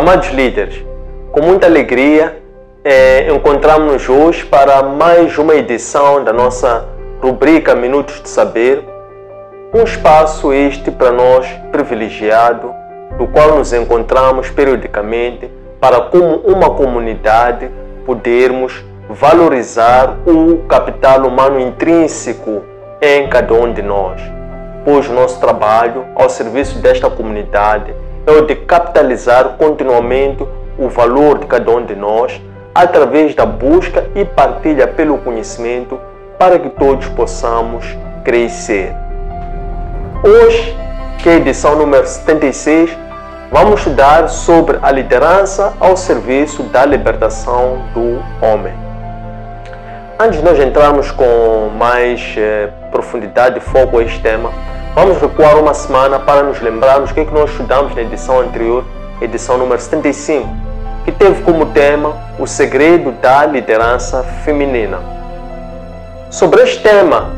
Amados líderes, com muita alegria encontramos-nos hoje para mais uma edição da nossa rubrica Minutos de Saber, um espaço este para nós privilegiado, no qual nos encontramos periodicamente para, como uma comunidade, podermos valorizar o capital humano intrínseco em cada um de nós, pois o nosso trabalho ao serviço desta comunidade é o de capitalizar continuamente o valor de cada um de nós através da busca e partilha pelo conhecimento para que todos possamos crescer. Hoje, que é a edição número 76, vamos estudar sobre a liderança ao serviço da libertação do homem. Antes de nós entrarmos com mais profundidade e foco a este tema, vamos recuar uma semana para nos lembrarmos o que nós estudamos na edição anterior, edição número 75, que teve como tema o segredo da liderança feminina. Sobre este tema,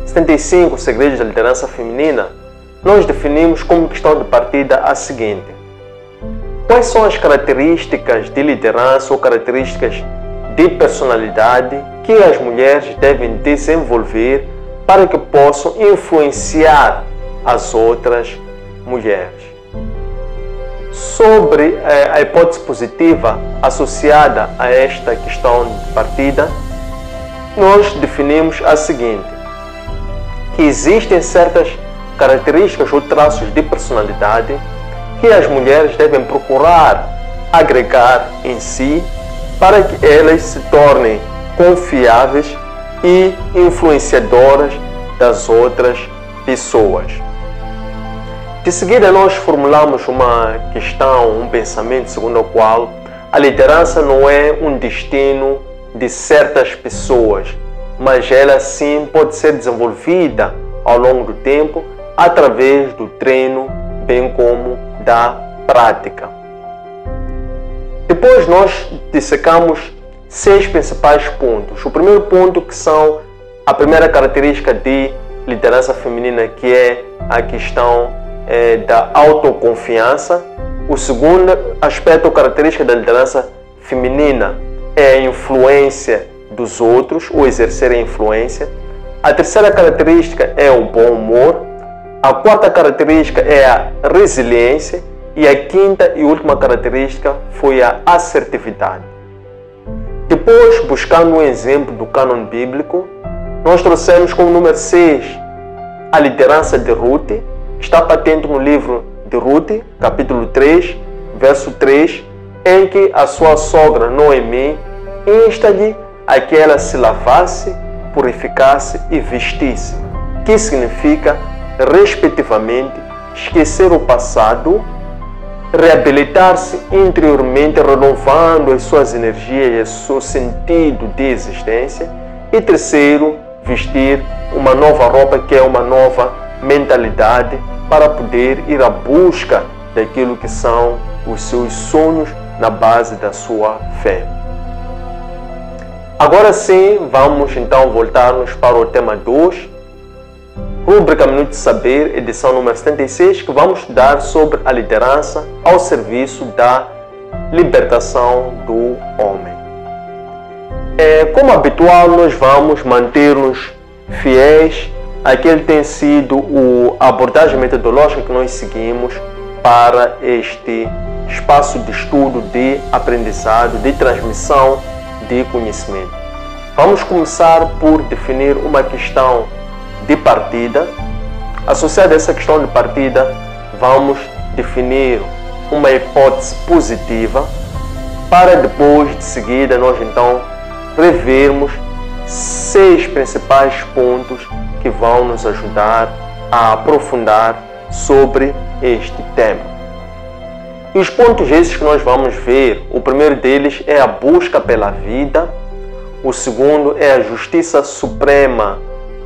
75, os segredos da liderança feminina, nós definimos como questão de partida a seguinte: quais são as características de liderança ou características de personalidade que as mulheres devem desenvolver para que possam influenciar as outras mulheres? Sobre a hipótese positiva associada a esta questão de partida, nós definimos a seguinte: que existem certas características ou traços de personalidade que as mulheres devem procurar agregar em si para que elas se tornem confiáveis e influenciadoras das outras pessoas. De seguida, nós formulamos uma questão, um pensamento segundo o qual a liderança não é um destino de certas pessoas, mas ela sim pode ser desenvolvida ao longo do tempo através do treino, bem como da prática. Depois nós dissecamos 6 principais pontos. O primeiro ponto, que são a primeira característica de liderança feminina, que é a questão da autoconfiança. O segundo aspecto ou característica da liderança feminina é a influência dos outros, ou exercer a influência. A terceira característica é o bom humor. A quarta característica é a resiliência. E a quinta e última característica foi a assertividade. Depois, buscando um exemplo do cânon bíblico, nós trouxemos como número 6 a liderança de Ruth. Está patente no livro de Ruth, capítulo 3, verso 3, em que a sua sogra Noemi insta-lhe a que ela se lavasse, purificasse e vestisse, que significa, respectivamente, esquecer o passado, reabilitar-se interiormente, renovando as suas energias e o seu sentido de existência. E terceiro, vestir uma nova roupa, que é uma nova mentalidade, para poder ir à busca daquilo que são os seus sonhos na base da sua fé. Agora sim, vamos então voltar-nos para o tema 2, Rúbrica Minuto de Saber, edição número 76, que vamos estudar sobre a liderança ao serviço da libertação do homem. Como habitual, nós vamos manter-nos fiéis àquele que tem sido a abordagem metodológica que nós seguimos para este espaço de estudo, de aprendizado, de transmissão de conhecimento. Vamos começar por definir uma questão de partida. Associada a essa questão de partida, vamos definir uma hipótese positiva, para depois, de seguida, nós então revermos 6 principais pontos que vão nos ajudar a aprofundar sobre este tema. E os pontos esses que nós vamos ver, o primeiro deles é a busca pela vida, o segundo é a justiça suprema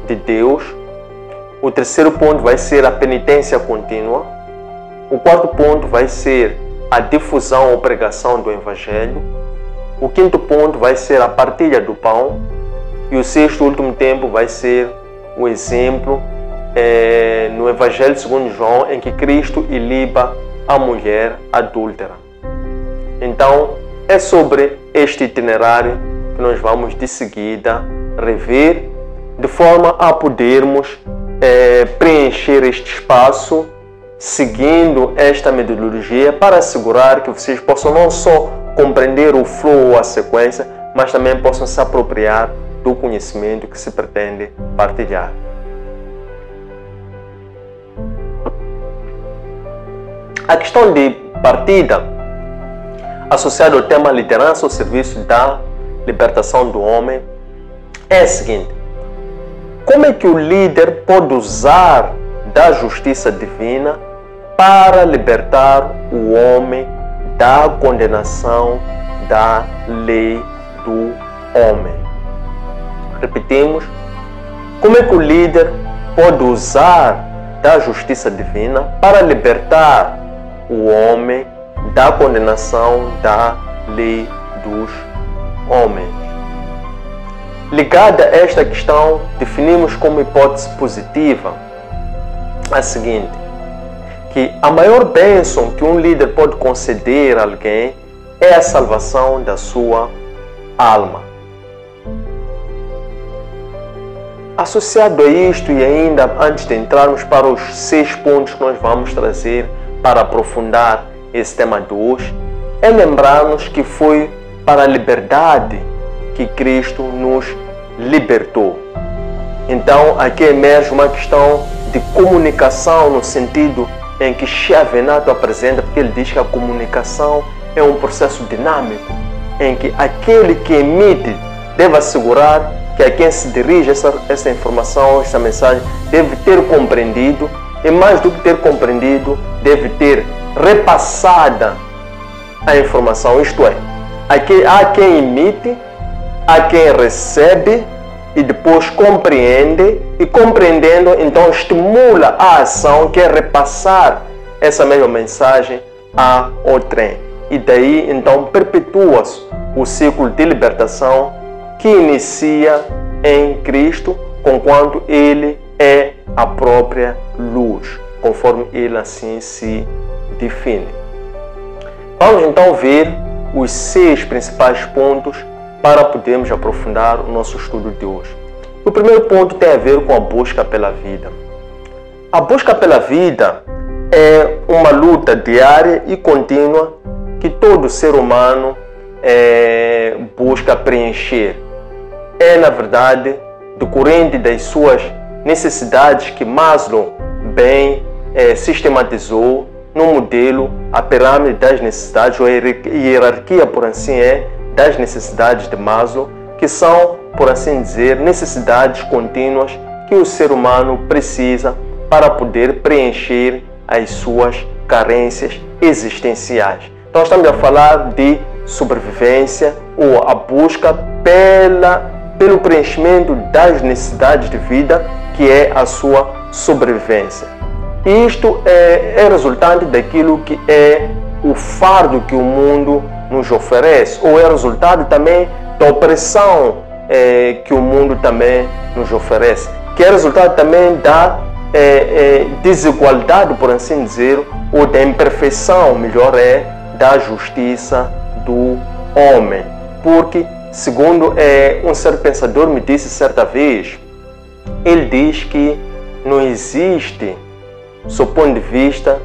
de Deus, o terceiro ponto vai ser a penitência contínua, o quarto ponto vai ser a difusão ou pregação do Evangelho, o quinto ponto vai ser a partilha do pão, e o sexto e último tempo vai ser o exemplo no Evangelho segundo João, em que Cristo iliba a mulher adúltera. Então, é sobre este itinerário que nós vamos de seguida rever, de forma a podermos preencher este espaço seguindo esta metodologia para assegurar que vocês possam não só compreender o flow ou a sequência, mas também possam se apropriar do conhecimento que se pretende partilhar. A questão de partida, associada ao tema liderança ao serviço da libertação do homem, é a seguinte: como é que o líder pode usar da justiça divina para libertar o homem da condenação da lei do homem? Repetimos, como é que o líder pode usar da justiça divina para libertar o homem da condenação da lei dos homens? Ligada a esta questão, definimos como hipótese positiva a seguinte: que a maior bênção que um líder pode conceder a alguém é a salvação da sua alma. Associado a isto, e ainda antes de entrarmos para os 6 pontos que nós vamos trazer para aprofundar esse tema de hoje, é lembrar-nos que foi para a liberdade que Cristo nos libertou. Então, aqui emerge uma questão de comunicação, no sentido em que Chiavenato apresenta, porque ele diz que a comunicação é um processo dinâmico, em que aquele que emite deve assegurar que a quem se dirige essa informação, essa mensagem, deve ter compreendido, e mais do que ter compreendido, deve ter repassada a informação, isto é, há quem emite, há quem recebe e depois compreende, e compreendendo então estimula a ação, que é repassar essa mesma mensagem a outrem. E daí então perpetua-se o ciclo de libertação que inicia em Cristo, conquanto Ele é a própria luz, conforme Ele assim se define. Vamos então ver os 6 principais pontos para podermos aprofundar o nosso estudo de hoje. O primeiro ponto tem a ver com a busca pela vida. A busca pela vida é uma luta diária e contínua que todo ser humano busca preencher. É, na verdade, decorrente das suas necessidades que Maslow bem sistematizou no modelo, a pirâmide das necessidades, ou a hierarquia, por assim das necessidades de Maslow, que são, por assim dizer, necessidades contínuas que o ser humano precisa para poder preencher as suas carências existenciais. Então estamos a falar de sobrevivência, ou a busca pelo preenchimento das necessidades de vida, que é a sua sobrevivência. E isto é resultante daquilo que é o fardo que o mundo nos oferece, ou é resultado também da opressão que o mundo também nos oferece, que é resultado também da desigualdade, por assim dizer, ou da imperfeição, melhor da justiça do homem. Porque, segundo um certo pensador me disse certa vez, ele diz que não existe, do ponto de vista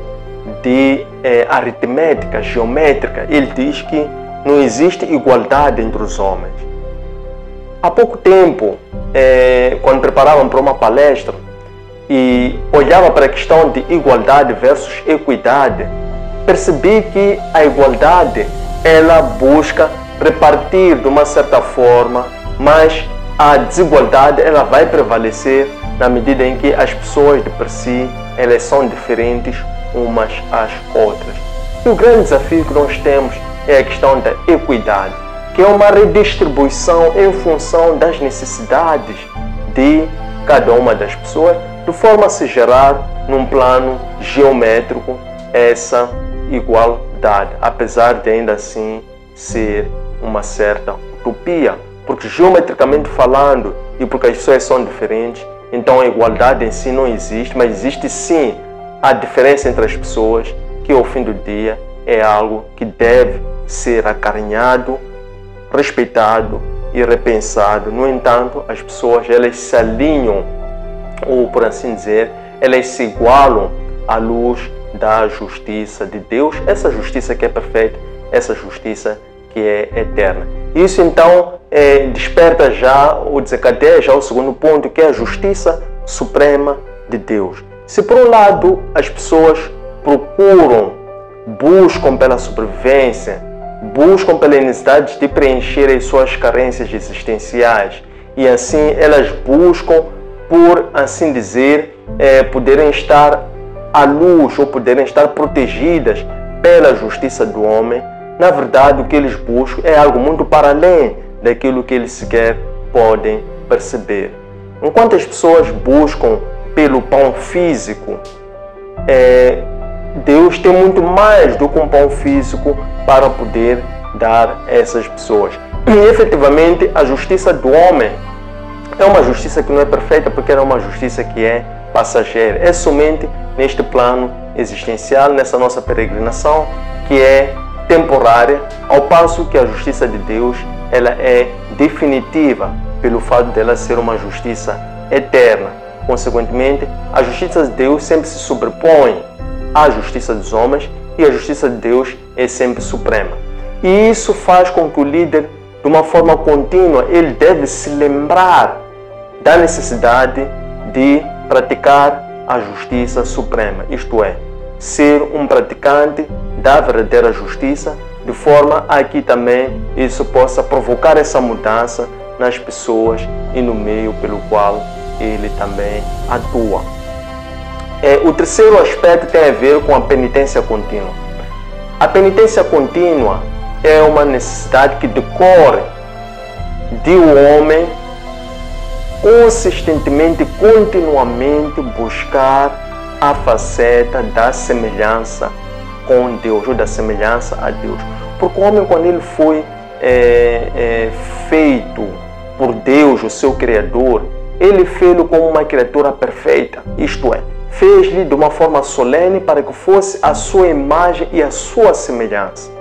de aritmética, geométrica, ele diz que não existe igualdade entre os homens. Há pouco tempo, quando preparavam para uma palestra e olhava para a questão de igualdade versus equidade, percebi que a igualdade, ela busca repartir de uma certa forma, mas a desigualdade, ela vai prevalecer na medida em que as pessoas de por si, elas são diferentes umas às outras. E o grande desafio que nós temos é a questão da equidade, que é uma redistribuição em função das necessidades de cada uma das pessoas, de forma a se gerar num plano geométrico essa igualdade, apesar de ainda assim ser uma certa utopia, porque geometricamente falando e porque as pessoas são diferentes, então a igualdade em si não existe, mas existe sim a diferença entre as pessoas, que ao fim do dia é algo que deve ser acarinhado, respeitado e repensado. No entanto, as pessoas elas se alinham, ou por assim dizer, elas se igualam à luz da justiça de Deus, essa justiça que é perfeita, essa justiça que é eterna. Isso então desperta já, ou desencadeia já o segundo ponto, que é a justiça suprema de Deus. Se por um lado as pessoas buscam pela sobrevivência, buscam pela necessidade de preencher as suas carências existenciais, e assim elas buscam, por assim dizer, poderem estar à luz ou poderem estar protegidas pela justiça do homem, na verdade o que eles buscam é algo muito para além daquilo que eles sequer podem perceber. Enquanto as pessoas buscam pelo pão físico, Deus tem muito mais do que um pão físico para poder dar a essas pessoas. E efetivamente a justiça do homem é uma justiça que não é perfeita, porque é uma justiça que é passageira. É somente neste plano existencial, nessa nossa peregrinação, que é temporária, ao passo que a justiça de Deus ela é definitiva, pelo fato dela ser uma justiça eterna. Consequentemente, a justiça de Deus sempre se sobrepõe à justiça dos homens, e a justiça de Deus é sempre suprema. E isso faz com que o líder, de uma forma contínua, ele deve se lembrar da necessidade de praticar a justiça suprema, isto é, ser um praticante da verdadeira justiça, de forma a que também isso possa provocar essa mudança nas pessoas e no meio pelo qual ele também atua. O terceiro aspecto tem a ver com a penitência contínua. A penitência contínua é uma necessidade que decorre de o homem consistentemente, continuamente buscar a faceta da semelhança com Deus, ou da semelhança a Deus. Porque o homem, quando ele foi feito por Deus, o seu Criador, ele fez-lo como uma criatura perfeita, isto é, fez-lhe de uma forma solene para que fosse a sua imagem e a sua semelhança.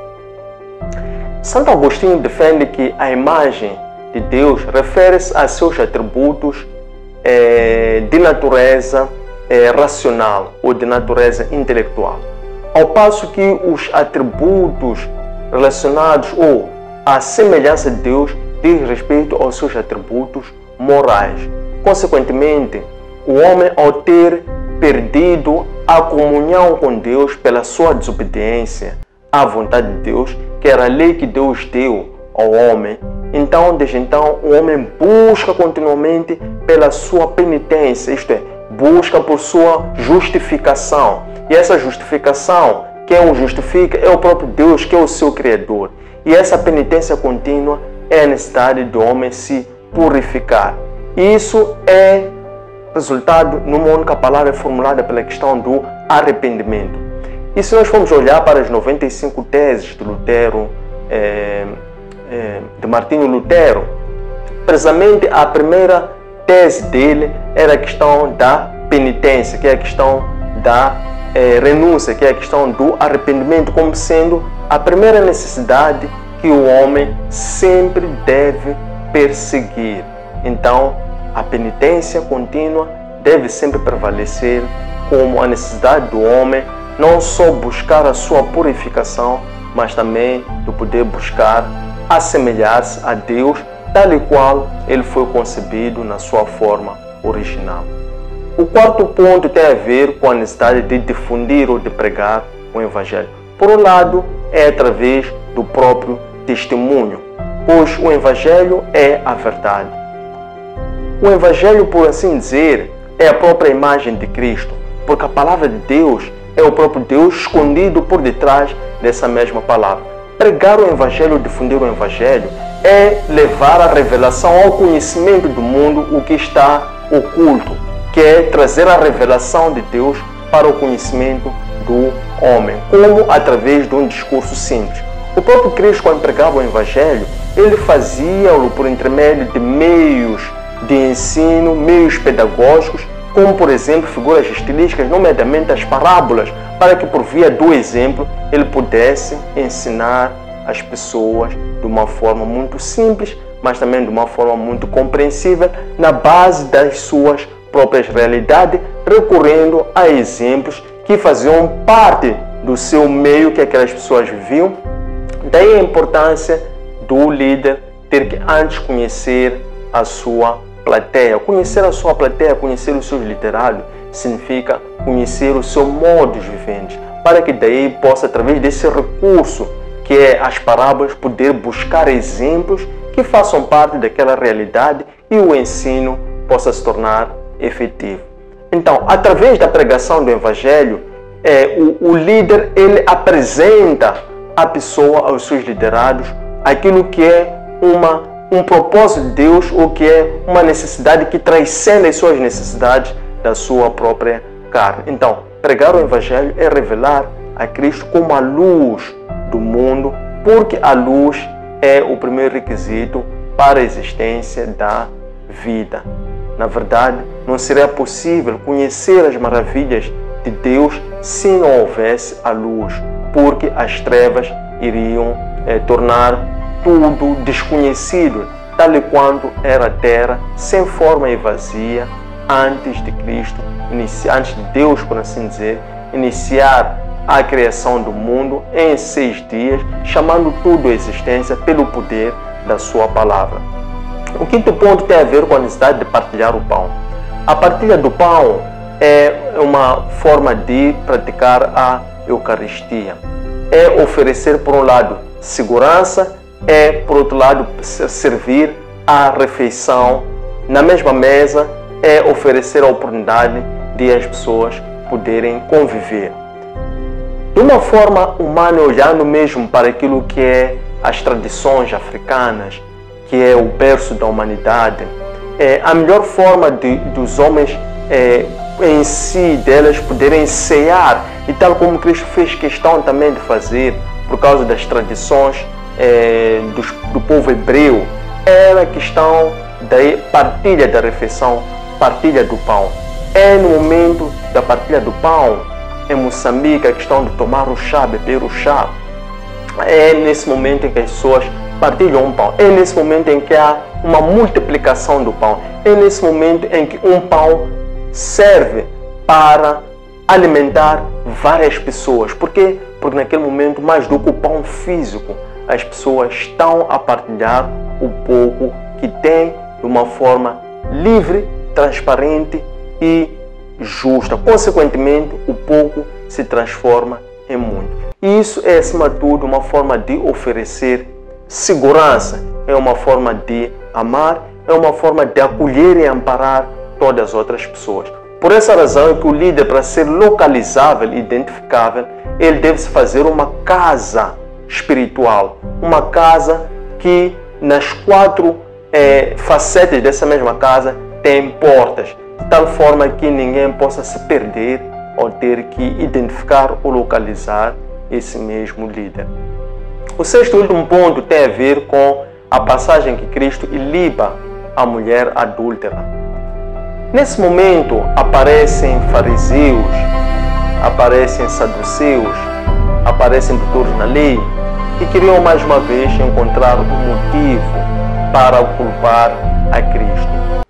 Santo Agostinho defende que a imagem de Deus refere-se a seus atributos de natureza racional ou de natureza intelectual, ao passo que os atributos relacionados ou a semelhança de Deus diz respeito aos seus atributos morais. Consequentemente, o homem, ao ter perdido a comunhão com Deus pela sua desobediência à vontade de Deus, que era a lei que Deus deu ao homem, então, desde então, o homem busca continuamente pela sua penitência, isto é, busca por sua justificação. E essa justificação, quem o justifica é o próprio Deus, que é o seu Criador. E essa penitência contínua é a necessidade do homem se purificar. E isso é resultado numa única palavra formulada pela questão do arrependimento. E se nós formos olhar para as 95 teses de Lutero, de Martinho Lutero, precisamente a primeira tese dele era a questão da penitência, que é a questão da renúncia, que é a questão do arrependimento, como sendo a primeira necessidade que o homem sempre deve perseguir. Então, a penitência contínua deve sempre prevalecer como a necessidade do homem, não só buscar a sua purificação, mas também de poder buscar assemelhar-se a Deus, tal e qual ele foi concebido na sua forma original. O quarto ponto tem a ver com a necessidade de difundir ou de pregar o Evangelho. Por um lado, é através do próprio testemunho, pois o Evangelho é a verdade. O Evangelho, por assim dizer, é a própria imagem de Cristo, porque a palavra de Deus é o próprio Deus escondido por detrás dessa mesma palavra. Pregar o Evangelho, difundir o Evangelho, é levar a revelação ao conhecimento do mundo o que está oculto, que é trazer a revelação de Deus para o conhecimento do homem, como através de um discurso simples. O próprio Cristo, quando pregava o Evangelho, ele fazia-o por intermédio de meios de ensino, meios pedagógicos, como por exemplo figuras estilísticas, nomeadamente as parábolas, para que por via do exemplo ele pudesse ensinar as pessoas de uma forma muito simples, mas também de uma forma muito compreensível, na base das suas próprias realidades, recorrendo a exemplos que faziam parte do seu meio que aquelas pessoas viviam. Daí a importância do líder ter que antes conhecer a sua plateia. Conhecer a sua plateia, conhecer os seus liderados, significa conhecer o seu modo de viver, para que daí possa, através desse recurso, que é as parábolas, poder buscar exemplos que façam parte daquela realidade e o ensino possa se tornar efetivo. Então, através da pregação do Evangelho, o líder ele apresenta à pessoa, aos seus liderados, aquilo que é um propósito de Deus, ou que é uma necessidade que transcende as suas necessidades da sua própria carne. Então, pregar o Evangelho é revelar a Cristo como a luz do mundo, porque a luz é o primeiro requisito para a existência da vida. Na verdade, não seria possível conhecer as maravilhas de Deus se não houvesse a luz, porque as trevas iriam tornar tudo desconhecido, tal e quanto era a terra, sem forma e vazia, antes de Cristo, antes de Deus, por assim dizer, iniciar a criação do mundo em 6 dias, chamando tudo à existência pelo poder da sua palavra. O quinto ponto tem a ver com a necessidade de partilhar o pão. A partilha do pão é uma forma de praticar a Eucaristia. É oferecer, por um lado, segurança, por outro lado, servir a refeição na mesma mesa, é oferecer a oportunidade de as pessoas poderem conviver. De uma forma humana, olhando mesmo para aquilo que é as tradições africanas, que é o berço da humanidade, a melhor forma dos homens em si, delas poderem cear, e tal como Cristo fez questão também de fazer, por causa das tradições do povo hebreu, era a questão da partilha da refeição, partilha do pão. É no momento da partilha do pão, em Moçambique, a questão de tomar o chá, beber o chá, é nesse momento em que as pessoas partilham um pão, é nesse momento em que há uma multiplicação do pão, é nesse momento em que um pão serve para alimentar várias pessoas. Por quê? Porque naquele momento, mais do que o pão físico, as pessoas estão a partilhar o pouco que têm de uma forma livre, transparente e justa. Consequentemente, o pouco se transforma em muito. E isso é, acima de tudo, uma forma de oferecer segurança, é uma forma de amar, é uma forma de acolher e amparar todas as outras pessoas. Por essa razão é que o líder, para ser localizável e identificável, ele deve se fazer uma casa espiritual, uma casa que nas 4 facetas dessa mesma casa tem portas, de tal forma que ninguém possa se perder ao ter que identificar ou localizar esse mesmo líder. O sexto e último ponto tem a ver com a passagem que Cristo iliba a mulher adúltera. Nesse momento aparecem fariseus, aparecem saduceus, aparecem doutores na lei e queriam mais uma vez encontrar um motivo para culpar a Cristo.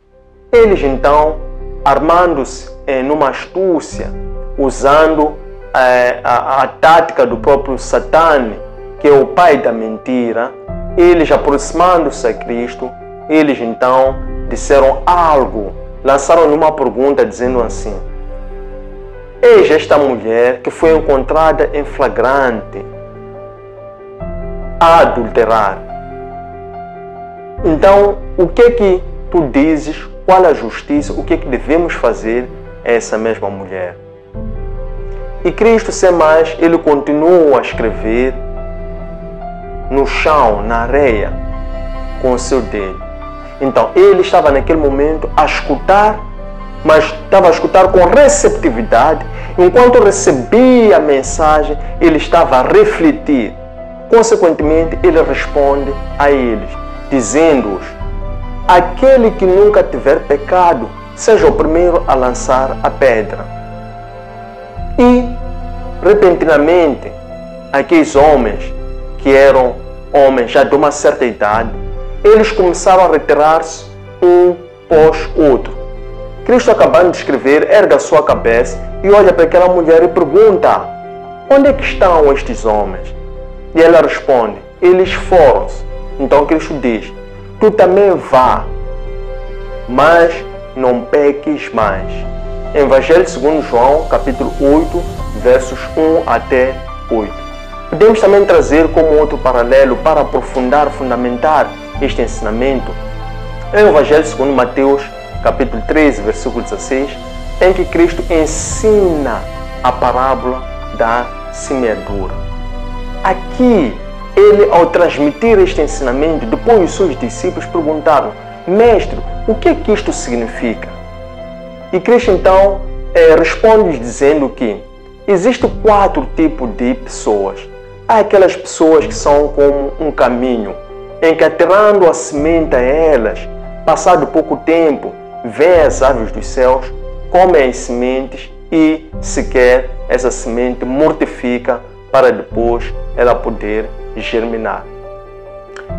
Eles então, armando-se numa astúcia, usando a tática do próprio Satã, que é o pai da mentira, eles, aproximando-se a Cristo, eles então disseram algo, lançaram uma pergunta dizendo assim: eis esta mulher que foi encontrada em flagrante a adulterar. Então, o que é que tu dizes? Qual a justiça? O que é que devemos fazer a essa mesma mulher? E Cristo, sem mais, ele continuou a escrever no chão, na areia, com o seu dedo. Então, ele estava naquele momento a escutar, mas estava a escutar com receptividade. Enquanto recebia a mensagem, ele estava a refletir. Consequentemente, ele responde a eles, dizendo-os: aquele que nunca tiver pecado, seja o primeiro a lançar a pedra. E, repentinamente, aqueles homens que eram homens já de uma certa idade, eles começaram a retirar-se um após outro. Cristo, acabando de escrever, ergue a sua cabeça e olha para aquela mulher e pergunta: onde é que estão estes homens? E ela responde: eles foram-se. Então Cristo diz: tu também vá, mas não peques mais. Evangelho segundo João, capítulo 8, versos 1 até 8. Podemos também trazer como outro paralelo para aprofundar, fundamentar este ensinamento. É o Evangelho segundo Mateus, capítulo 13, versículo 16, em que Cristo ensina a parábola da semeadura. Aqui, ele, ao transmitir este ensinamento, depois os seus discípulos perguntaram: mestre, o que é que isto significa? E Cristo então responde dizendo que existem 4 tipos de pessoas. Há aquelas pessoas que são como um caminho, em que atirando a semente a elas, passado pouco tempo, vêm as aves dos céus, comem as sementes e sequer essa semente mortifica para depois ela poder germinar.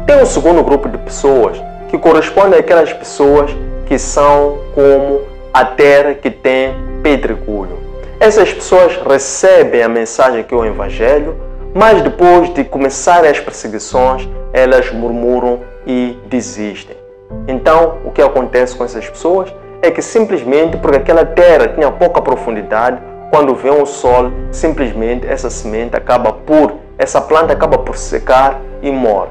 Tem um segundo grupo de pessoas que corresponde àquelas pessoas que são como a terra que tem pedregulho. Essas pessoas recebem a mensagem que é o Evangelho, mas depois de começarem as perseguições, elas murmuram e desistem. Então, o que acontece com essas pessoas é que simplesmente porque aquela terra tinha pouca profundidade, quando vem o sol, simplesmente essa planta acaba por secar e morre.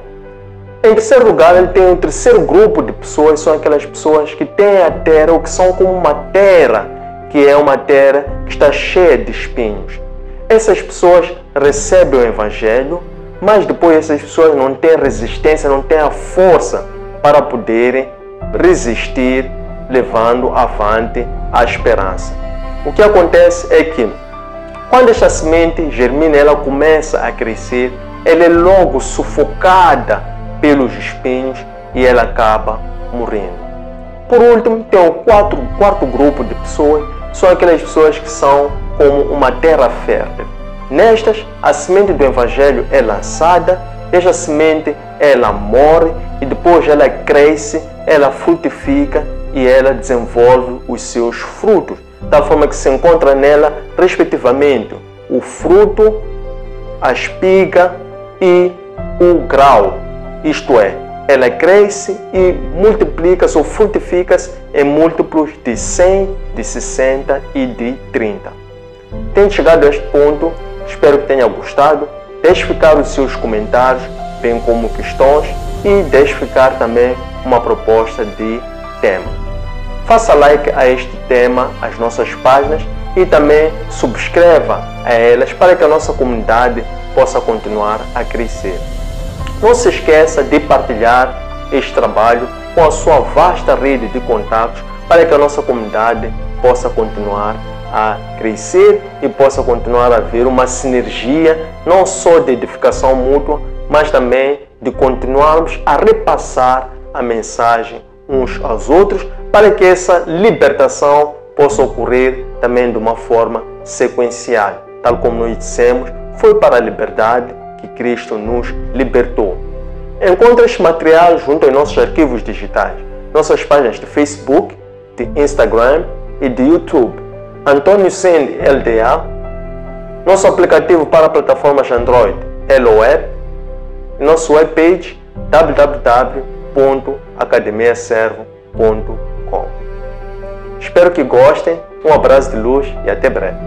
Em terceiro lugar, ele tem um terceiro grupo de pessoas, são aquelas pessoas que têm a terra, ou que são como uma terra, que é uma terra que está cheia de espinhos. Essas pessoas recebem o Evangelho, mas depois essas pessoas não têm resistência, não têm a força para poderem resistir, levando avante a esperança. O que acontece é que, quando esta semente germina, ela começa a crescer, ela é logo sufocada pelos espinhos e ela acaba morrendo. Por último, tem o quarto grupo de pessoas, são aquelas pessoas que são como uma terra fértil. Nestas, a semente do Evangelho é lançada, esta semente ela morre e depois ela cresce, ela frutifica e ela desenvolve os seus frutos, de tal forma que se encontra nela, respectivamente, o fruto, a espiga e o grau. Isto é, ela cresce e multiplica-se ou frutifica-se em múltiplos de 100, de 60 e de 30. Tendo chegado a este ponto, espero que tenha gostado. Deixe ficar os seus comentários, bem como questões, e deixe ficar também uma proposta de tema. Faça like a este tema, às nossas páginas, e também subscreva a elas para que a nossa comunidade possa continuar a crescer. Não se esqueça de partilhar este trabalho com a sua vasta rede de contatos para que a nossa comunidade possa continuar a crescer e possa continuar a haver uma sinergia não só de edificação mútua, mas também de continuarmos a repassar a mensagem uns aos outros para que essa libertação possa ocorrer também de uma forma sequencial. Tal como nós dissemos, foi para a liberdade que Cristo nos libertou. Encontre este material junto aos nossos arquivos digitais, nossas páginas de Facebook, de Instagram e de YouTube. Antônio Sende LDA, nosso aplicativo para plataformas Android, HelloApp, e nosso webpage www.academiaservo.com. Espero que gostem, um abraço de luz e até breve.